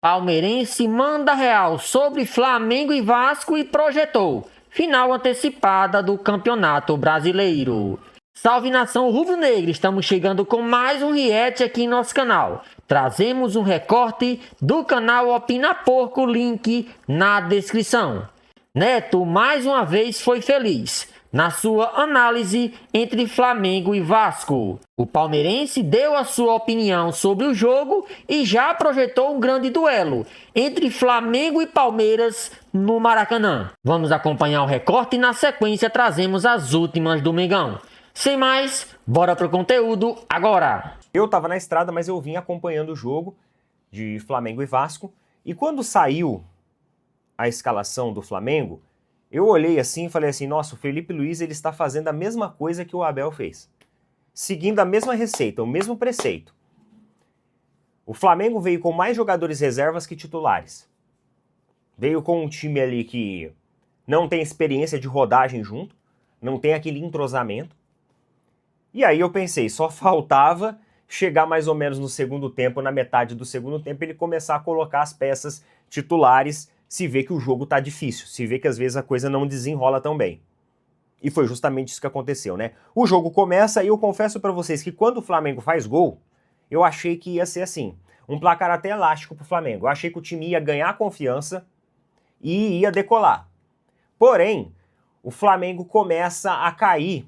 Palmeirense manda real sobre Flamengo e Vasco e projetou final antecipada do Campeonato Brasileiro. Salve nação rubro-negra, estamos chegando com mais um react aqui em nosso canal. Trazemos um recorte do canal Opina Porco, link na descrição. Neto mais uma vez foi feliz na sua análise entre Flamengo e Vasco. O palmeirense deu a sua opinião sobre o jogo e já projetou um grande duelo entre Flamengo e Palmeiras no Maracanã. Vamos acompanhar o recorte e na sequência trazemos as últimas do Mengão. Sem mais, bora pro conteúdo agora. Eu tava na estrada, mas eu vim acompanhando o jogo de Flamengo e Vasco, e quando saiu a escalação do Flamengo, eu olhei assim e falei assim, nossa, o Felipe Luiz ele está fazendo a mesma coisa que o Abel fez. Seguindo a mesma receita, o mesmo preceito. O Flamengo veio com mais jogadores reservas que titulares. Veio com um time ali que não tem experiência de rodagem junto, não tem aquele entrosamento. E aí eu pensei, só faltava chegar mais ou menos no segundo tempo, na metade do segundo tempo, ele começar a colocar as peças titulares, se vê que o jogo tá difícil, se vê que às vezes a coisa não desenrola tão bem. E foi justamente isso que aconteceu, né? O jogo começa e eu confesso pra vocês que quando o Flamengo faz gol, eu achei que ia ser assim, um placar até elástico pro Flamengo. Eu achei que o time ia ganhar confiança e ia decolar. Porém, o Flamengo começa a cair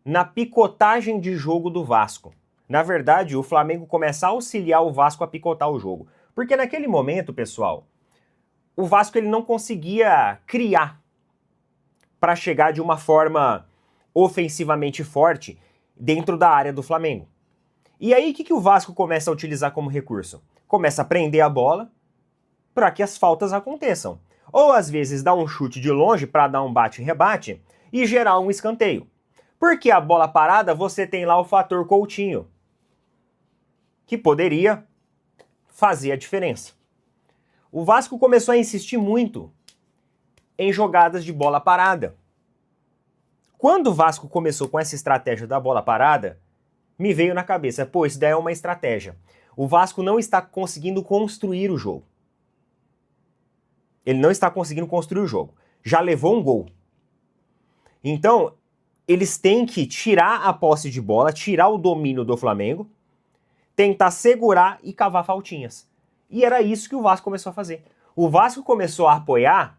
na picotagem de jogo do Vasco. Na verdade, o Flamengo começa a auxiliar o Vasco a picotar o jogo. Porque naquele momento, pessoal, o Vasco ele não conseguia criar para chegar de uma forma ofensivamente forte dentro da área do Flamengo. E aí, o que o Vasco começa a utilizar como recurso? Começa a prender a bola para que as faltas aconteçam. Ou às vezes dá um chute de longe para dar um bate-rebate e gerar um escanteio. Porque a bola parada, você tem lá o fator Coutinho, que poderia fazer a diferença. O Vasco começou a insistir muito em jogadas de bola parada. Quando o Vasco começou com essa estratégia da bola parada, me veio na cabeça, pô, isso daí é uma estratégia. O Vasco não está conseguindo construir o jogo. Ele não está conseguindo construir o jogo. Já levou um gol. Então, eles têm que tirar a posse de bola, tirar o domínio do Flamengo, tentar segurar e cavar faltinhas. E era isso que o Vasco começou a fazer. O Vasco começou a apoiar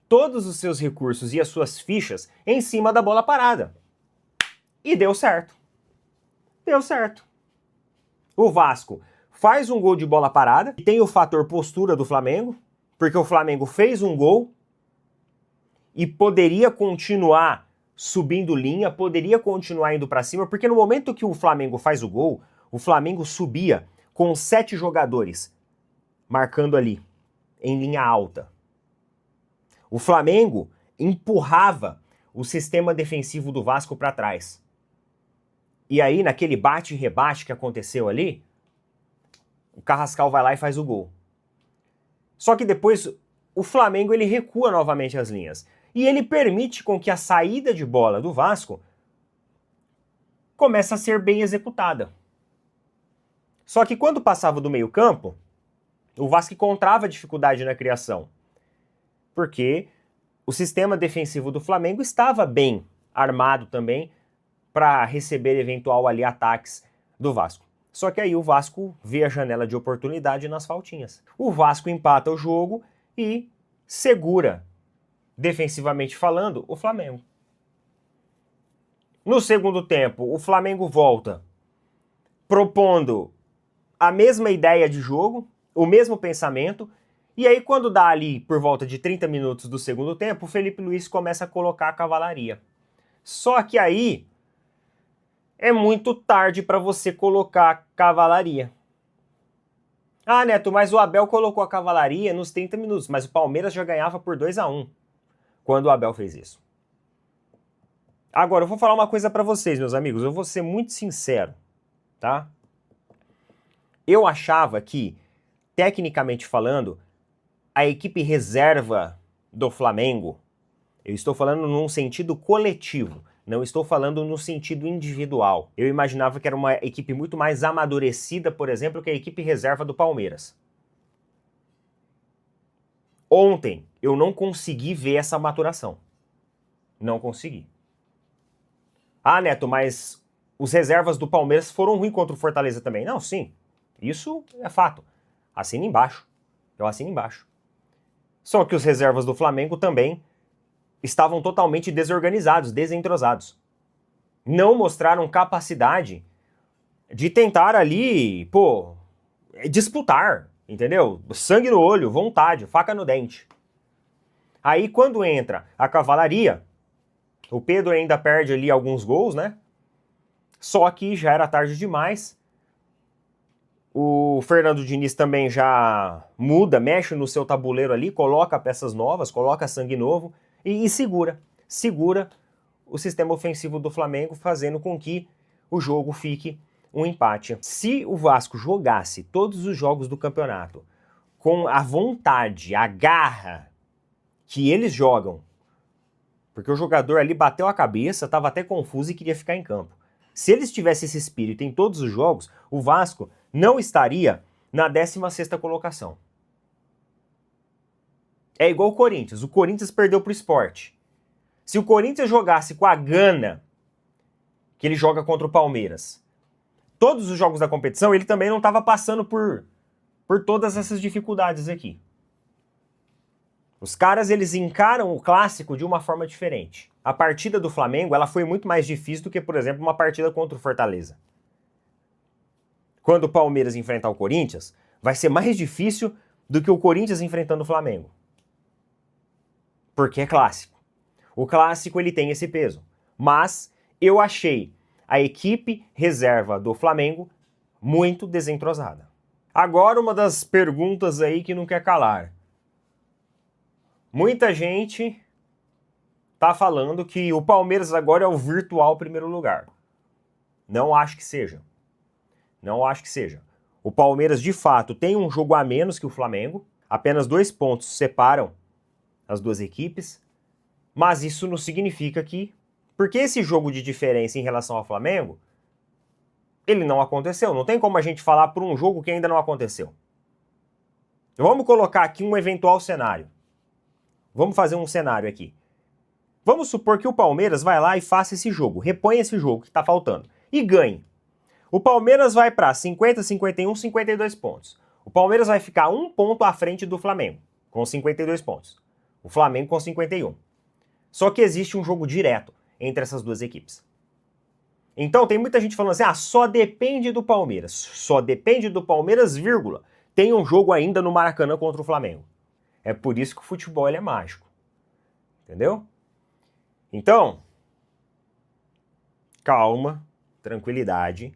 todos os seus recursos e as suas fichas em cima da bola parada. E deu certo. Deu certo. O Vasco faz um gol de bola parada, tem o fator postura do Flamengo, porque o Flamengo fez um gol e poderia continuar subindo linha, poderia continuar indo para cima, porque no momento que o Flamengo faz o gol, o Flamengo subia com 7 jogadores marcando ali, em linha alta. O Flamengo empurrava o sistema defensivo do Vasco para trás. E aí, naquele bate e rebate que aconteceu ali, o Carrascal vai lá e faz o gol. Só que depois o Flamengo ele recua novamente as linhas. E ele permite com que a saída de bola do Vasco comece a ser bem executada. Só que quando passava do meio-campo, o Vasco encontrava dificuldade na criação. Porque o sistema defensivo do Flamengo estava bem armado também para receber eventual ali ataques do Vasco. Só que aí o Vasco vê a janela de oportunidade nas faltinhas. O Vasco empata o jogo e segura, defensivamente falando, o Flamengo. No segundo tempo, o Flamengo volta propondo a mesma ideia de jogo, o mesmo pensamento, e aí quando dá ali por volta de 30 minutos do segundo tempo, o Felipe Luiz começa a colocar a cavalaria. Só que aí é muito tarde para você colocar a cavalaria. Ah, Neto, mas o Abel colocou a cavalaria nos 30 minutos, mas o Palmeiras já ganhava por 2-1 quando o Abel fez isso. Agora, eu vou falar uma coisa para vocês, meus amigos, eu vou ser muito sincero, tá? Eu achava que, tecnicamente falando, a equipe reserva do Flamengo, eu estou falando num sentido coletivo, não estou falando no sentido individual. Eu imaginava que era uma equipe muito mais amadurecida, por exemplo, que a equipe reserva do Palmeiras. Ontem eu não consegui ver essa maturação. Não consegui. Ah, Neto, mas os reservas do Palmeiras foram ruins contra o Fortaleza também. Não, sim. Isso é fato. Assina embaixo. Eu assino embaixo. Só que os reservas do Flamengo também estavam totalmente desorganizados, desentrosados. Não mostraram capacidade de tentar ali, disputar, entendeu? Sangue no olho, vontade, faca no dente. Aí quando entra a cavalaria, o Pedro ainda perde ali alguns gols, né? Só que já era tarde demais. O Fernando Diniz também já muda, mexe no seu tabuleiro ali, coloca peças novas, coloca sangue novo e segura o sistema ofensivo do Flamengo, fazendo com que o jogo fique um empate. Se o Vasco jogasse todos os jogos do campeonato com a vontade, a garra que eles jogam, porque o jogador ali bateu a cabeça, estava até confuso e queria ficar em campo. Se eles tivessem esse espírito em todos os jogos, o Vasco não estaria na 16ª colocação. É igual o Corinthians. O Corinthians perdeu para o Sport. Se o Corinthians jogasse com a gana que ele joga contra o Palmeiras, todos os jogos da competição, ele também não estava passando por todas essas dificuldades aqui. Os caras, eles encaram o clássico de uma forma diferente. A partida do Flamengo, ela foi muito mais difícil do que, por exemplo, uma partida contra o Fortaleza. Quando o Palmeiras enfrentar o Corinthians, vai ser mais difícil do que o Corinthians enfrentando o Flamengo. Porque é clássico. O clássico, ele tem esse peso. Mas eu achei a equipe reserva do Flamengo muito desentrosada. Agora, uma das perguntas aí que não quer calar. Muita gente tá falando que o Palmeiras agora é o virtual primeiro lugar. Não acho que seja. Não acho que seja. O Palmeiras, de fato, tem um jogo a menos que o Flamengo. Apenas 2 pontos separam as duas equipes. Mas isso não significa que... Porque esse jogo de diferença em relação ao Flamengo, ele não aconteceu. Não tem como a gente falar por um jogo que ainda não aconteceu. Vamos colocar aqui um eventual cenário. Vamos fazer um cenário aqui. Vamos supor que o Palmeiras vai lá e faça esse jogo, repõe esse jogo que está faltando e ganhe. O Palmeiras vai para 50, 51, 52 pontos. O Palmeiras vai ficar 1 ponto à frente do Flamengo, com 52 pontos. O Flamengo com 51. Só que existe um jogo direto entre essas duas equipes. Então tem muita gente falando assim, só depende do Palmeiras. Só depende do Palmeiras, vírgula. Tem um jogo ainda no Maracanã contra o Flamengo. É por isso que o futebol ele é mágico. Entendeu? Então, calma, tranquilidade.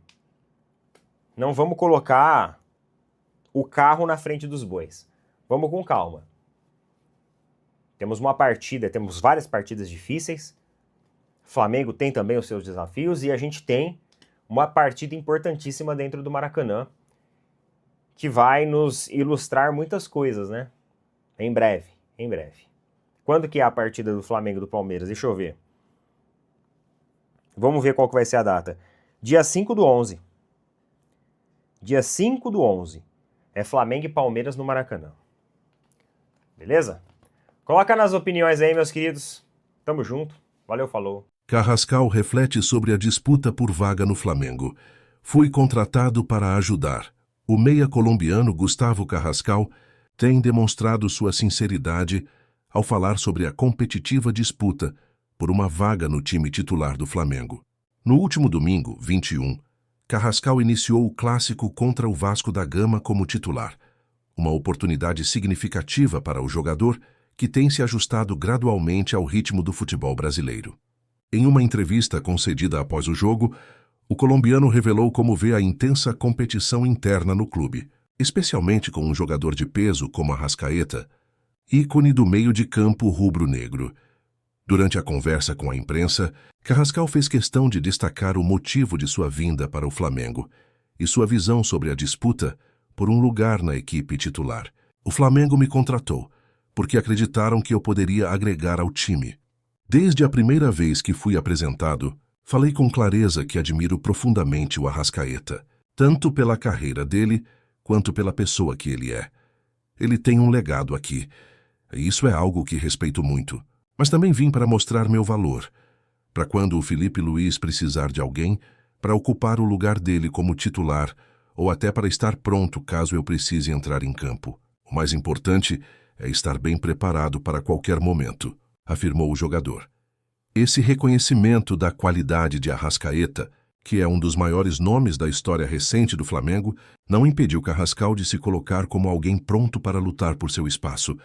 Não vamos colocar o carro na frente dos bois. Vamos com calma. Temos uma partida, temos várias partidas difíceis. O Flamengo tem também os seus desafios e a gente tem uma partida importantíssima dentro do Maracanã que vai nos ilustrar muitas coisas, né? Em breve, em breve. Quando que é a partida do Flamengo e do Palmeiras? Deixa eu ver. Vamos ver qual que vai ser a data. Dia 5/11. Dia 5/11. É Flamengo e Palmeiras no Maracanã. Beleza? Coloca nas opiniões aí, meus queridos. Tamo junto. Valeu, falou. Carrascal reflete sobre a disputa por vaga no Flamengo. Fui contratado para ajudar. O meia colombiano Gustavo Carrascal tem demonstrado sua sinceridade ao falar sobre a competitiva disputa por uma vaga no time titular do Flamengo. No último domingo, 21, Carrascal iniciou o clássico contra o Vasco da Gama como titular, uma oportunidade significativa para o jogador que tem se ajustado gradualmente ao ritmo do futebol brasileiro. Em uma entrevista concedida após o jogo, o colombiano revelou como vê a intensa competição interna no clube, especialmente com um jogador de peso como Arrascaeta, ícone do meio de campo rubro-negro. Durante a conversa com a imprensa, Carrascal fez questão de destacar o motivo de sua vinda para o Flamengo e sua visão sobre a disputa por um lugar na equipe titular. O Flamengo me contratou, porque acreditaram que eu poderia agregar ao time. Desde a primeira vez que fui apresentado, falei com clareza que admiro profundamente o Arrascaeta, tanto pela carreira dele, quanto pela pessoa que ele é. Ele tem um legado aqui. Isso é algo que respeito muito. Mas também vim para mostrar meu valor. Para quando o Felipe Luís precisar de alguém, para ocupar o lugar dele como titular, ou até para estar pronto caso eu precise entrar em campo. O mais importante é estar bem preparado para qualquer momento, afirmou o jogador. Esse reconhecimento da qualidade de Arrascaeta, que é um dos maiores nomes da história recente do Flamengo, não impediu Carrascal de se colocar como alguém pronto para lutar por seu espaço,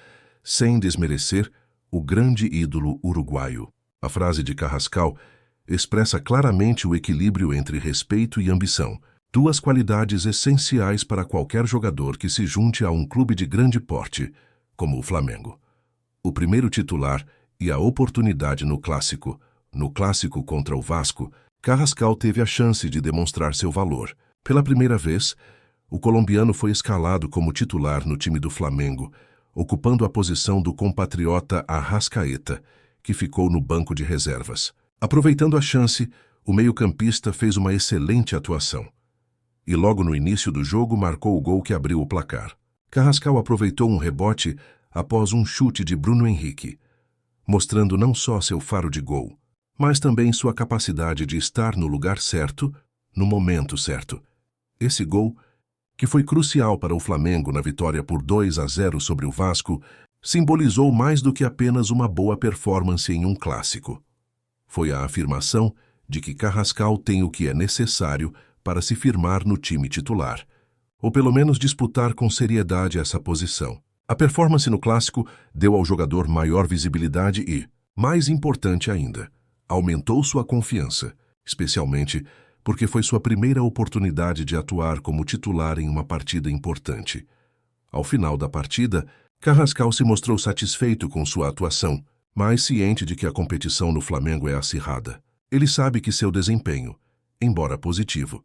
sem desmerecer o grande ídolo uruguaio. A frase de Carrascal expressa claramente o equilíbrio entre respeito e ambição, duas qualidades essenciais para qualquer jogador que se junte a um clube de grande porte, como o Flamengo. O primeiro titular e a oportunidade no clássico contra o Vasco, Carrascal teve a chance de demonstrar seu valor. Pela primeira vez, o colombiano foi escalado como titular no time do Flamengo, ocupando a posição do compatriota Arrascaeta, que ficou no banco de reservas. Aproveitando a chance, o meio-campista fez uma excelente atuação. E logo no início do jogo marcou o gol que abriu o placar. Carrascal aproveitou um rebote após um chute de Bruno Henrique, mostrando não só seu faro de gol, mas também sua capacidade de estar no lugar certo, no momento certo. Esse gol, que foi crucial para o Flamengo na vitória por 2-0 sobre o Vasco, simbolizou mais do que apenas uma boa performance em um clássico. Foi a afirmação de que Carrascal tem o que é necessário para se firmar no time titular, ou pelo menos disputar com seriedade essa posição. A performance no clássico deu ao jogador maior visibilidade e, mais importante ainda, aumentou sua confiança, especialmente porque foi sua primeira oportunidade de atuar como titular em uma partida importante. Ao final da partida, Carrascal se mostrou satisfeito com sua atuação, mas ciente de que a competição no Flamengo é acirrada. Ele sabe que seu desempenho, embora positivo,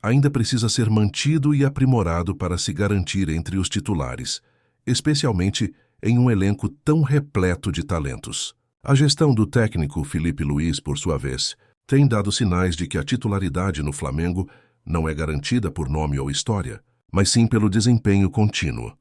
ainda precisa ser mantido e aprimorado para se garantir entre os titulares, especialmente em um elenco tão repleto de talentos. A gestão do técnico Felipe Luís, por sua vez, tem dado sinais de que a titularidade no Flamengo não é garantida por nome ou história, mas sim pelo desempenho contínuo.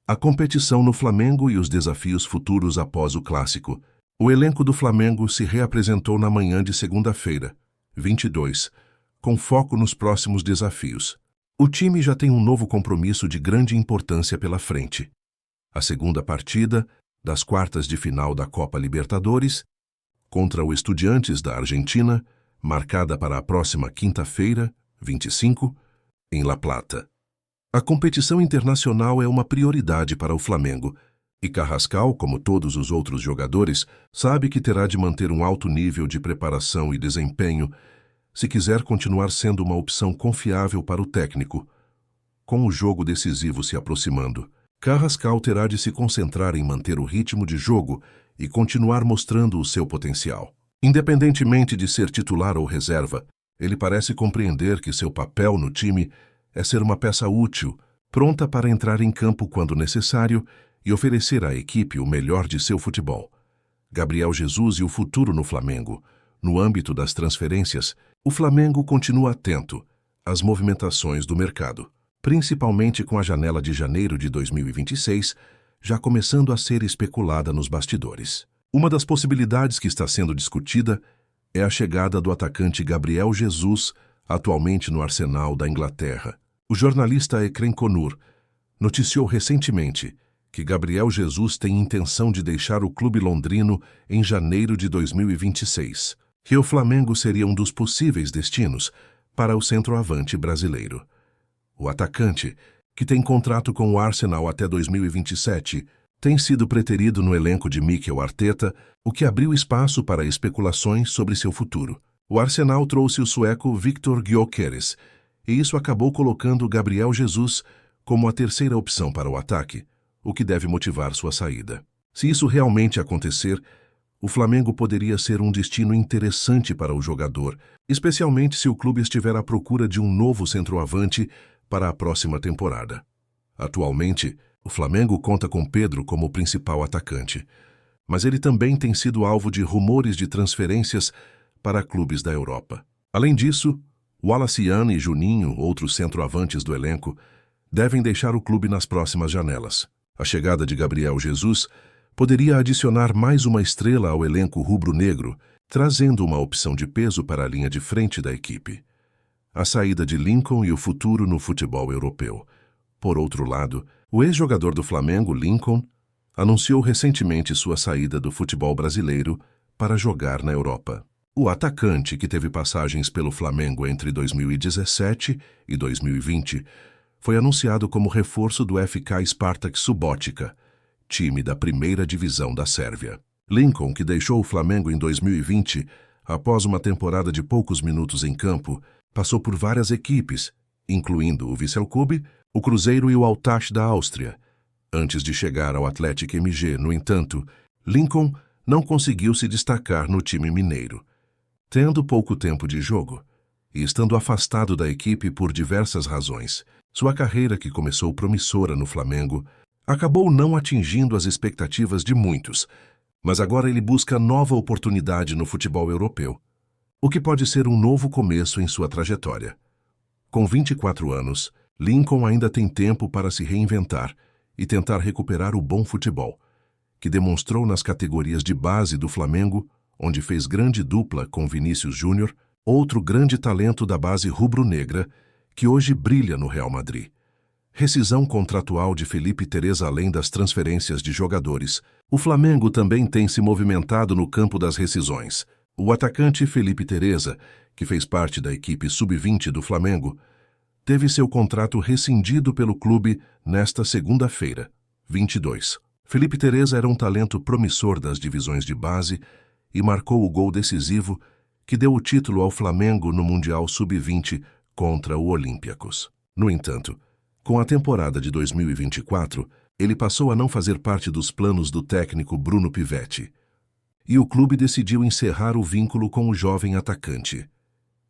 A competição no Flamengo e os desafios futuros após o clássico. O elenco do Flamengo se reapresentou na manhã de segunda-feira, 22, com foco nos próximos desafios. O time já tem um novo compromisso de grande importância pela frente. A segunda partida das quartas de final da Copa Libertadores, contra o Estudiantes da Argentina, marcada para a próxima quinta-feira, 25, em La Plata. A competição internacional é uma prioridade para o Flamengo, e Carrascal, como todos os outros jogadores, sabe que terá de manter um alto nível de preparação e desempenho se quiser continuar sendo uma opção confiável para o técnico. Com o jogo decisivo se aproximando, Carrascal terá de se concentrar em manter o ritmo de jogo e continuar mostrando o seu potencial. Independentemente de ser titular ou reserva, ele parece compreender que seu papel no time é ser uma peça útil, pronta para entrar em campo quando necessário e oferecer à equipe o melhor de seu futebol. Gabriel Jesus e o futuro no Flamengo. No âmbito das transferências, o Flamengo continua atento às movimentações do mercado, principalmente com a janela de janeiro de 2026, já começando a ser especulada nos bastidores. Uma das possibilidades que está sendo discutida é a chegada do atacante Gabriel Jesus, atualmente no Arsenal da Inglaterra. O jornalista Ekren Konur noticiou recentemente que Gabriel Jesus tem intenção de deixar o clube londrino em janeiro de 2026, que o Flamengo seria um dos possíveis destinos para o centroavante brasileiro. O atacante, que tem contrato com o Arsenal até 2027, tem sido preterido no elenco de Mikel Arteta, o que abriu espaço para especulações sobre seu futuro. O Arsenal trouxe o sueco Viktor Gyökeres, e isso acabou colocando Gabriel Jesus como a terceira opção para o ataque, o que deve motivar sua saída. Se isso realmente acontecer, o Flamengo poderia ser um destino interessante para o jogador, especialmente se o clube estiver à procura de um novo centroavante para a próxima temporada. Atualmente, o Flamengo conta com Pedro como principal atacante, mas ele também tem sido alvo de rumores de transferências para clubes da Europa. Além disso, Wallace Yan e Juninho, outros centroavantes do elenco, devem deixar o clube nas próximas janelas. A chegada de Gabriel Jesus poderia adicionar mais uma estrela ao elenco rubro-negro, trazendo uma opção de peso para a linha de frente da equipe. A saída de Lincoln e o futuro no futebol europeu. Por outro lado, o ex-jogador do Flamengo, Lincoln, anunciou recentemente sua saída do futebol brasileiro para jogar na Europa. O atacante, que teve passagens pelo Flamengo entre 2017 e 2020, foi anunciado como reforço do FK Spartak Subotica, time da primeira divisão da Sérvia. Lincoln, que deixou o Flamengo em 2020, após uma temporada de poucos minutos em campo, passou por várias equipes, incluindo o Vissel Kobe, o Cruzeiro e o Altach da Áustria. Antes de chegar ao Atlético MG, no entanto, Lincoln não conseguiu se destacar no time mineiro. Tendo pouco tempo de jogo e estando afastado da equipe por diversas razões, sua carreira, que começou promissora no Flamengo, acabou não atingindo as expectativas de muitos, mas agora ele busca nova oportunidade no futebol europeu, o que pode ser um novo começo em sua trajetória. Com 24 anos, Lincoln ainda tem tempo para se reinventar e tentar recuperar o bom futebol, que demonstrou nas categorias de base do Flamengo, onde fez grande dupla com Vinícius Júnior, outro grande talento da base rubro-negra, que hoje brilha no Real Madrid. Rescisão contratual de Felipe Tereza. Além das transferências de jogadores, o Flamengo também tem se movimentado no campo das rescisões. O atacante Felipe Tereza, que fez parte da equipe sub-20 do Flamengo, teve seu contrato rescindido pelo clube nesta segunda-feira, 22. Felipe Tereza era um talento promissor das divisões de base e marcou o gol decisivo que deu o título ao Flamengo no Mundial Sub-20 contra o Olympiacos. No entanto, com a temporada de 2024, ele passou a não fazer parte dos planos do técnico Bruno Pivetti, e o clube decidiu encerrar o vínculo com o jovem atacante.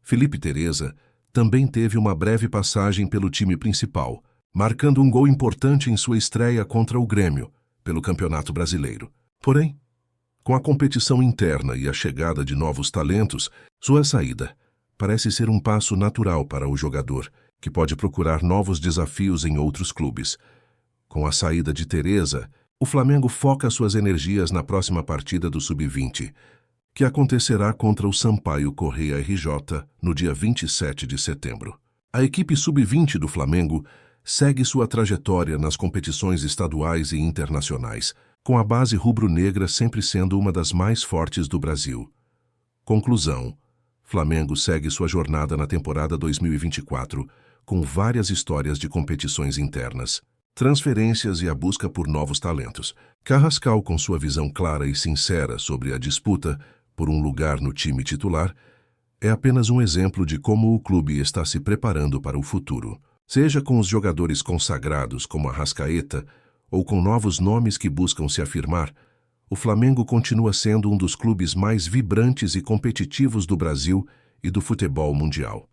Felipe Tereza também teve uma breve passagem pelo time principal, marcando um gol importante em sua estreia contra o Grêmio, pelo Campeonato Brasileiro. Porém, com a competição interna e a chegada de novos talentos, sua saída parece ser um passo natural para o jogador, que pode procurar novos desafios em outros clubes. Com a saída de Tereza, o Flamengo foca suas energias na próxima partida do Sub-20, que acontecerá contra o Sampaio Corrêa RJ no dia 27 de setembro. A equipe Sub-20 do Flamengo segue sua trajetória nas competições estaduais e internacionais, com a base rubro-negra sempre sendo uma das mais fortes do Brasil. Conclusão: Flamengo segue sua jornada na temporada 2024, com várias histórias de competições internas, transferências e a busca por novos talentos. Carrascal, com sua visão clara e sincera sobre a disputa por um lugar no time titular, é apenas um exemplo de como o clube está se preparando para o futuro. Seja com os jogadores consagrados como Arrascaeta ou com novos nomes que buscam se afirmar, o Flamengo continua sendo um dos clubes mais vibrantes e competitivos do Brasil e do futebol mundial.